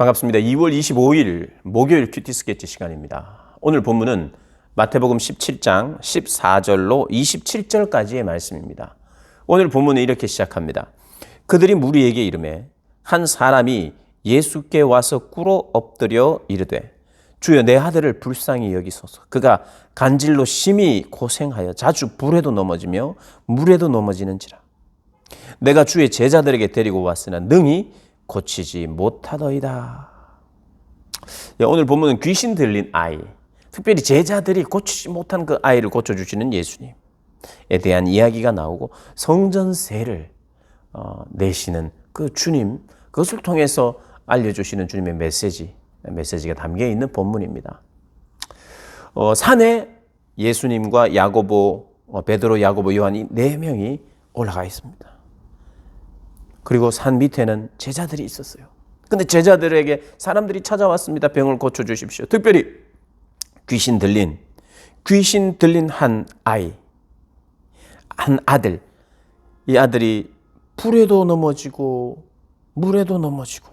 반갑습니다. 2월 25일 목요일 큐티 스케치 시간입니다. 오늘 본문은 마태복음 17장 14절로 27절까지의 말씀입니다. 오늘 본문은 이렇게 시작합니다. 그들이 무리에게 이르매 한 사람이 예수께 와서 꿇어 엎드려 이르되 주여 내 아들을 불쌍히 여기소서. 그가 간질로 심히 고생하여 자주 불에도 넘어지며 물에도 넘어지는지라. 내가 주의 제자들에게 데리고 왔으나 능히 고치지 못하더이다. 오늘 본문은 귀신 들린 아이, 특별히 제자들이 고치지 못한 그 아이를 고쳐주시는 예수님에 대한 이야기가 나오고 성전세를 내시는 그 주님, 그것을 통해서 알려주시는 주님의 메시지가 담겨있는 본문입니다. 산에 예수님과 야고보, 베드로, 야고보, 요한이 4명이 올라가 있습니다. 그리고 산 밑에는 제자들이 있었어요. 근데 제자들에게 사람들이 찾아왔습니다. 병을 고쳐주십시오. 특별히 귀신 들린 한 아이, 한 아들. 이 아들이 불에도 넘어지고 물에도 넘어지고.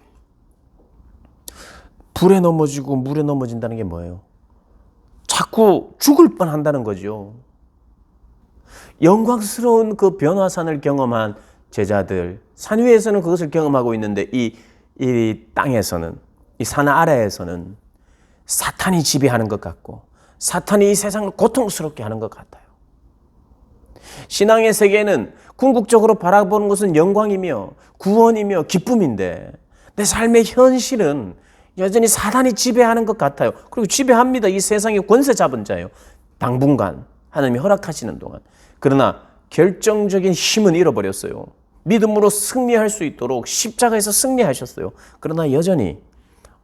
불에 넘어지고 물에 넘어진다는 게 뭐예요? 자꾸 죽을 뻔한다는 거죠. 영광스러운 그 변화산을 경험한 제자들, 산 위에서는 그것을 경험하고 있는데 이 땅에서는, 이 산 아래에서는 사탄이 지배하는 것 같고 사탄이 이 세상을 고통스럽게 하는 것 같아요. 신앙의 세계는 궁극적으로 바라보는 것은 영광이며 구원이며 기쁨인데 내 삶의 현실은 여전히 사탄이 지배하는 것 같아요. 그리고 지배합니다. 이 세상의 권세 잡은 자예요. 당분간 하나님이 허락하시는 동안. 그러나 결정적인 힘은 잃어버렸어요. 믿음으로 승리할 수 있도록 십자가에서 승리하셨어요. 그러나 여전히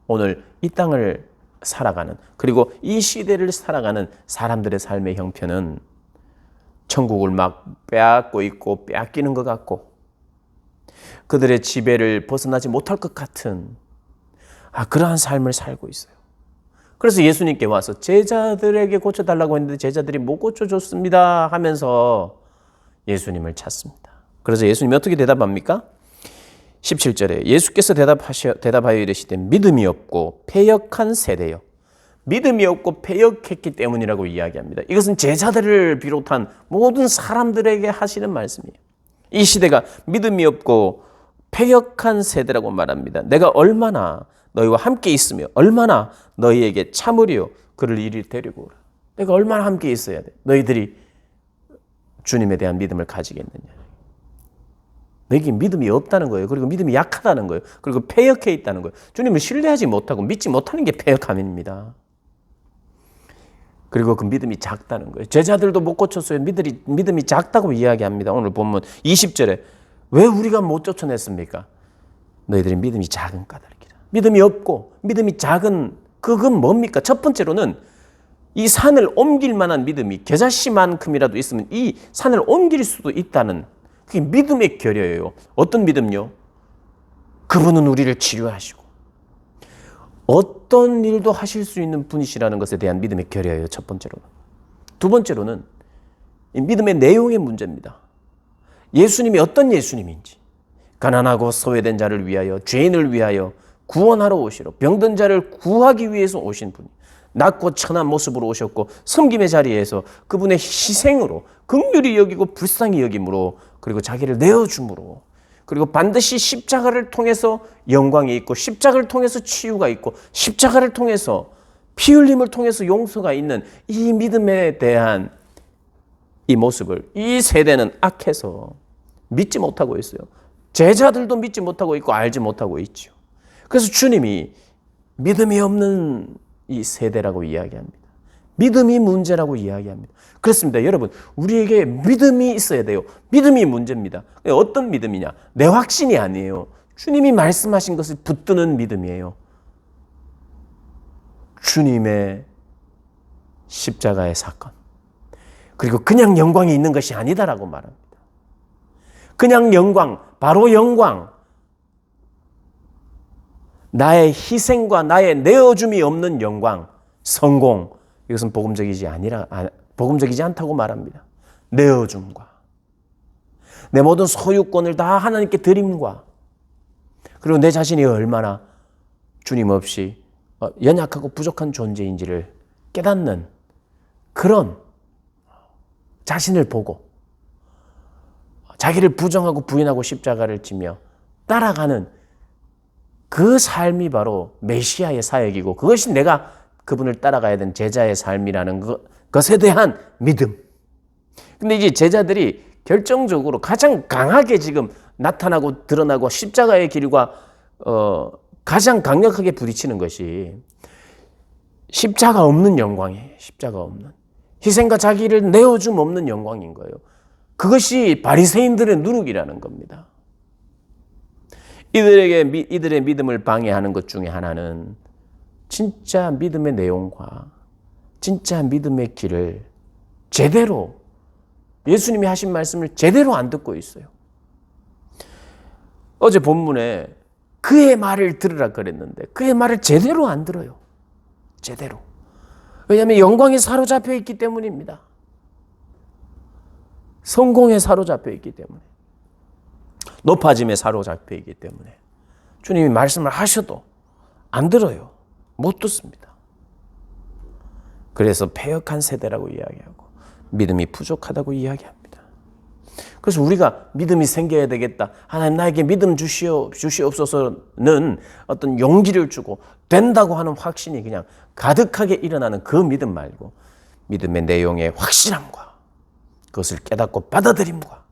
오늘 이 땅을 살아가는, 그리고 이 시대를 살아가는 사람들의 삶의 형편은 천국을 막 빼앗고 있고 빼앗기는 것 같고 그들의 지배를 벗어나지 못할 것 같은 그러한 삶을 살고 있어요. 그래서 예수님께 와서 제자들에게 고쳐달라고 했는데 제자들이 못 고쳐줬습니다 하면서 예수님을 찾습니다. 그래서 예수님이 어떻게 대답합니까? 17절에 예수께서 대답하여 이르시되 믿음이 없고 패역한 세대요. 믿음이 없고 패역했기 때문이라고 이야기합니다. 이것은 제자들을 비롯한 모든 사람들에게 하시는 말씀이에요. 이 시대가 믿음이 없고 패역한 세대라고 말합니다. 내가 얼마나 너희와 함께 있으며 얼마나 너희에게 참으리요 그를 이리 데리고 오라. 내가 얼마나 함께 있어야 돼. 너희들이 주님에 대한 믿음을 가지겠느냐. 너희에게 믿음이 없다는 거예요. 그리고 믿음이 약하다는 거예요. 그리고 패역해 있다는 거예요. 주님을 신뢰하지 못하고 믿지 못하는 게 패역함입니다. 그리고 그 믿음이 작다는 거예요. 제자들도 못 고쳤어요. 믿음이 작다고 이야기합니다. 오늘 본문 20절에 왜 우리가 못 쫓아냈습니까? 너희들이 믿음이 작은 까닭이라. 믿음이 없고 믿음이 작은 그건 뭡니까? 첫 번째로는 이 산을 옮길 만한 믿음이 겨자씨만큼이라도 있으면 이 산을 옮길 수도 있다는 그게 믿음의 결여예요. 어떤 믿음요? 그분은 우리를 치료하시고 어떤 일도 하실 수 있는 분이시라는 것에 대한 믿음의 결여예요. 첫 번째로는. 두 번째로는 이 믿음의 내용의 문제입니다. 예수님이 어떤 예수님인지, 가난하고 소외된 자를 위하여, 죄인을 위하여 구원하러 오시러 병든 자를 구하기 위해서 오신 분이 낮고 천한 모습으로 오셨고 섬김의 자리에서 그분의 희생으로 긍휼히 여기고 불쌍히 여김으로 그리고 자기를 내어줌으로 그리고 반드시 십자가를 통해서 영광이 있고 십자가를 통해서 치유가 있고 십자가를 통해서 피 흘림을 통해서 용서가 있는 이 믿음에 대한 이 모습을 이 세대는 악해서 믿지 못하고 있어요. 제자들도 믿지 못하고 있고 알지 못하고 있죠. 그래서 주님이 믿음이 없는 이 세대라고 이야기합니다. 믿음이 문제라고 이야기합니다. 그렇습니다. 여러분, 우리에게 믿음이 있어야 돼요. 믿음이 문제입니다. 어떤 믿음이냐? 내 확신이 아니에요. 주님이 말씀하신 것을 붙드는 믿음이에요. 주님의 십자가의 사건. 그리고 그냥 영광이 있는 것이 아니다라고 말합니다. 그냥 영광, 바로 영광. 나의 희생과 나의 내어줌이 없는 영광, 성공. 이것은 복음적이지 않다고 말합니다. 내어줌과 내 모든 소유권을 다 하나님께 드림과 그리고 내 자신이 얼마나 주님 없이 연약하고 부족한 존재인지를 깨닫는 그런 자신을 보고 자기를 부정하고 부인하고 십자가를 지며 따라가는 그 삶이 바로 메시아의 사역이고 그것이 내가 그분을 따라가야 되는 제자의 삶이라는 것에 대한 믿음. 근데 이제 제자들이 결정적으로 가장 강하게 지금 나타나고 드러나고 십자가의 길과 가장 강력하게 부딪히는 것이 십자가 없는 영광이에요. 십자가 없는. 희생과 자기를 내어줌 없는 영광인 거예요. 그것이 바리새인들의 누룩이라는 겁니다. 이들의 믿음을 방해하는 것 중에 하나는 진짜 믿음의 내용과 진짜 믿음의 길을 제대로 예수님이 하신 말씀을 제대로 안 듣고 있어요. 어제 본문에 그의 말을 들으라 그랬는데 그의 말을 제대로 안 들어요. 제대로. 왜냐하면 영광에 사로잡혀 있기 때문입니다. 성공에 사로잡혀 있기 때문에. 높아짐에 사로잡혀 있기 때문에. 주님이 말씀을 하셔도 안 들어요. 못 듣습니다. 그래서 패역한 세대라고 이야기하고 믿음이 부족하다고 이야기합니다. 그래서 우리가 믿음이 생겨야 되겠다. 하나님 나에게 믿음 주시옵소서는 어떤 용기를 주고 된다고 하는 확신이 그냥 가득하게 일어나는 그 믿음 말고 믿음의 내용의 확실함과 그것을 깨닫고 받아들임과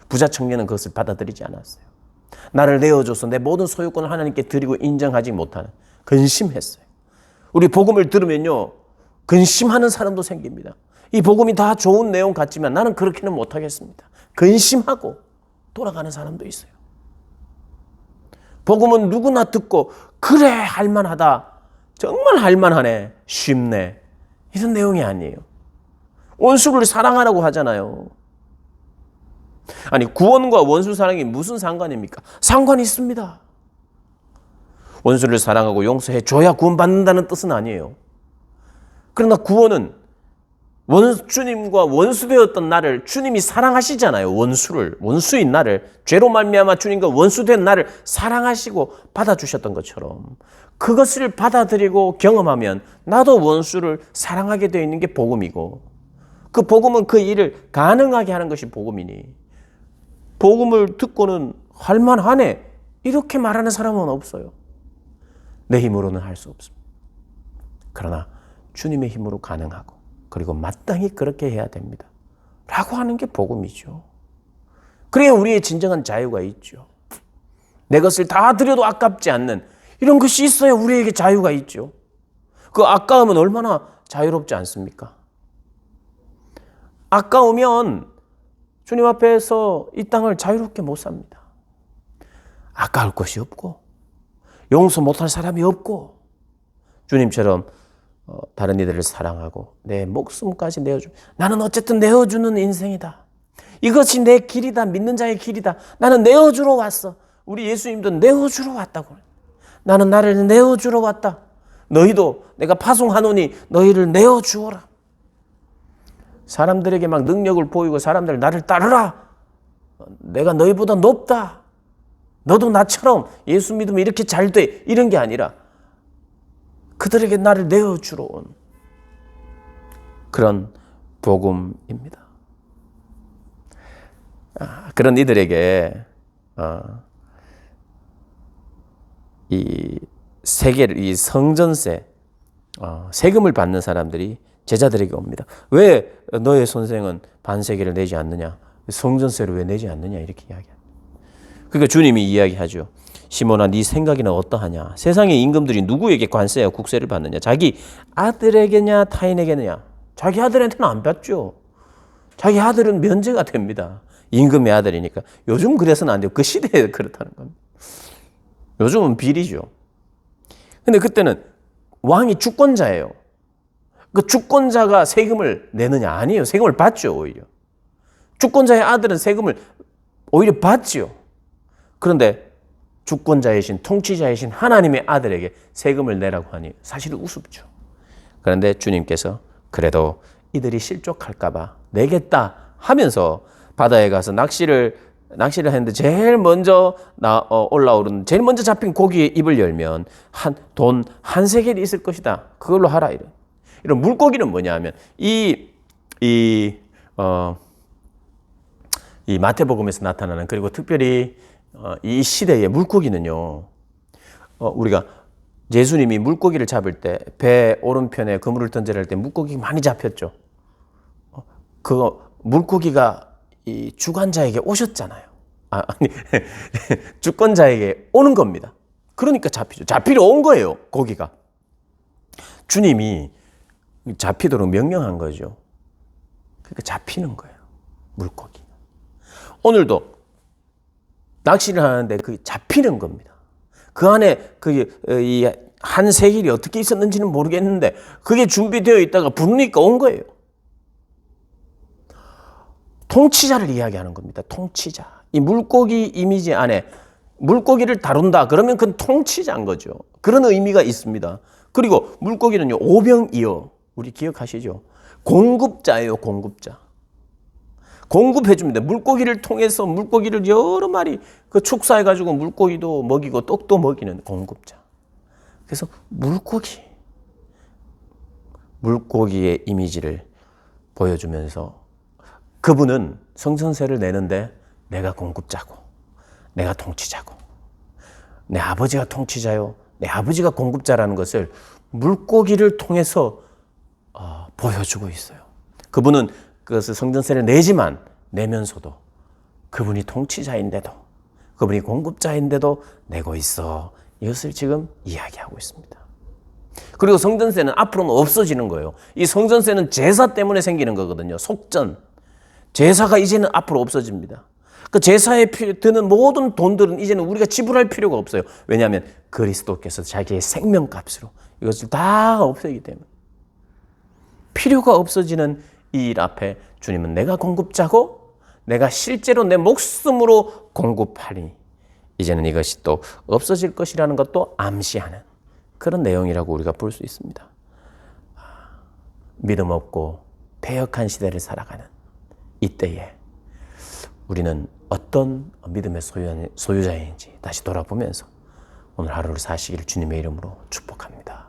부자 청년은 그것을 받아들이지 않았어요. 나를 내어줘서 내 모든 소유권을 하나님께 드리고 인정하지 못하는 근심했어요. 우리 복음을 들으면요 근심하는 사람도 생깁니다. 이 복음이 다 좋은 내용 같지만 나는 그렇게는 못하겠습니다. 근심하고 돌아가는 사람도 있어요. 복음은 누구나 듣고 그래 할만하다. 정말 할만하네. 쉽네. 이런 내용이 아니에요. 원수를 사랑하라고 하잖아요. 아니 구원과 원수 사랑이 무슨 상관입니까? 상관이 있습니다. 원수를 사랑하고 용서해 줘야 구원받는다는 뜻은 아니에요. 그러나 구원은 주님과 원수되었던 나를 주님이 사랑하시잖아요. 원수인 나를 죄로 말미암아 주님과 원수된 나를 사랑하시고 받아주셨던 것처럼 그것을 받아들이고 경험하면 나도 원수를 사랑하게 되어 있는 게 복음이고 그 복음은 그 일을 가능하게 하는 것이 복음이니 복음을 듣고는 할만하네 이렇게 말하는 사람은 없어요. 내 힘으로는 할 수 없습니다. 그러나 주님의 힘으로 가능하고 그리고 마땅히 그렇게 해야 됩니다. 라고 하는 게 복음이죠. 그래야 우리의 진정한 자유가 있죠. 내 것을 다 드려도 아깝지 않는 이런 것이 있어야 우리에게 자유가 있죠. 그 아까움은 얼마나 자유롭지 않습니까? 아까우면 주님 앞에서 이 땅을 자유롭게 못 삽니다. 아까울 것이 없고 용서 못할 사람이 없고 주님처럼 다른 이들을 사랑하고 내 목숨까지 내어주. 나는 어쨌든 내어주는 인생이다. 이것이 내 길이다. 믿는 자의 길이다. 나는 내어주러 왔어. 우리 예수님도 내어주러 왔다고. 나는 나를 내어주러 왔다. 너희도 내가 파송하노니 너희를 내어주어라. 사람들에게 막 능력을 보이고 사람들 나를 따르라. 내가 너희보다 높다. 너도 나처럼 예수 믿으면 이렇게 잘 돼. 이런 게 아니라 그들에게 나를 내어주러 온 그런 복음입니다. 그런 이들에게 이 세계를 이 성전세 세금을 받는 사람들이 제자들에게 옵니다. 왜 너의 선생은 반세계를 내지 않느냐? 성전세를 왜 내지 않느냐? 이렇게 이야기합니다. 그러니까 주님이 이야기하죠. 시몬아 네 생각이나 어떠하냐? 세상의 임금들이 누구에게 관세와 국세를 받느냐? 자기 아들에게냐 타인에게냐? 자기 아들한테는 안 받죠. 자기 아들은 면제가 됩니다. 임금의 아들이니까. 요즘 그래서는 안 돼요. 그 시대에 그렇다는 겁니다. 요즘은 비리죠. 근데 그때는 왕이 주권자예요. 그 주권자가 세금을 내느냐? 아니에요. 세금을 받죠, 오히려. 주권자의 아들은 세금을 오히려 받지요. 그런데 주권자이신 통치자이신 하나님의 아들에게 세금을 내라고 하니 사실은 우습죠. 그런데 주님께서 그래도 이들이 실족할까 봐 내겠다 하면서 바다에 가서 낚시를 낚시를 했는데 제일 먼저 올라오는 제일 먼저 잡힌 고기의 입을 열면 돈 한 세겔이 있을 것이다. 그걸로 하라 이래. 이런 물고기는 뭐냐 하면 이 마태복음에서 나타나는 그리고 특별히 이 시대의 물고기는요. 우리가 예수님이 물고기를 잡을 때 배 오른편에 그물을 던지려 할 때 물고기 많이 잡혔죠. 그거 물고기가 이 주관자에게 오셨잖아요. 아니 주권자에게 오는 겁니다. 그러니까 잡히죠. 잡히러 온 거예요. 고기가. 주님이 잡히도록 명령한 거죠. 그러니까 잡히는 거예요. 물고기. 오늘도 낚시를 하는데 그게 잡히는 겁니다. 그 안에 이 한 세겔이 어떻게 있었는지는 모르겠는데 그게 준비되어 있다가 부르니까 온 거예요. 통치자를 이야기하는 겁니다. 통치자. 이 물고기 이미지 안에 물고기를 다룬다. 그러면 그건 통치자인 거죠. 그런 의미가 있습니다. 그리고 물고기는요, 오병이어. 우리 기억하시죠? 공급자예요, 공급자. 공급해줍니다. 물고기를 통해서 물고기를 여러 마리 축사해가지고 물고기도 먹이고 떡도 먹이는 공급자. 그래서 물고기의 이미지를 보여주면서 그분은 성전세를 내는데 내가 공급자고 내가 통치자고 내 아버지가 통치자요 내 아버지가 공급자라는 것을 물고기를 통해서 보여주고 있어요. 그분은 그것을 성전세를 내면서도 그분이 통치자인데도 그분이 공급자인데도 내고 있어. 이것을 지금 이야기하고 있습니다. 그리고 성전세는 앞으로는 없어지는 거예요. 이 성전세는 제사 때문에 생기는 거거든요. 속전. 제사가 이제는 앞으로 없어집니다. 그 제사에 드는 모든 돈들은 이제는 우리가 지불할 필요가 없어요. 왜냐하면 그리스도께서 자기의 생명값으로 이것을 다 없애기 때문에. 필요가 없어지는 이 일 앞에 주님은 내가 공급자고 내가 실제로 내 목숨으로 공급하니 이제는 이것이 또 없어질 것이라는 것도 암시하는 그런 내용이라고 우리가 볼 수 있습니다. 믿음 없고 패역한 시대를 살아가는 이때에 우리는 어떤 믿음의 소유자인지 다시 돌아보면서 오늘 하루를 사시기를 주님의 이름으로 축복합니다.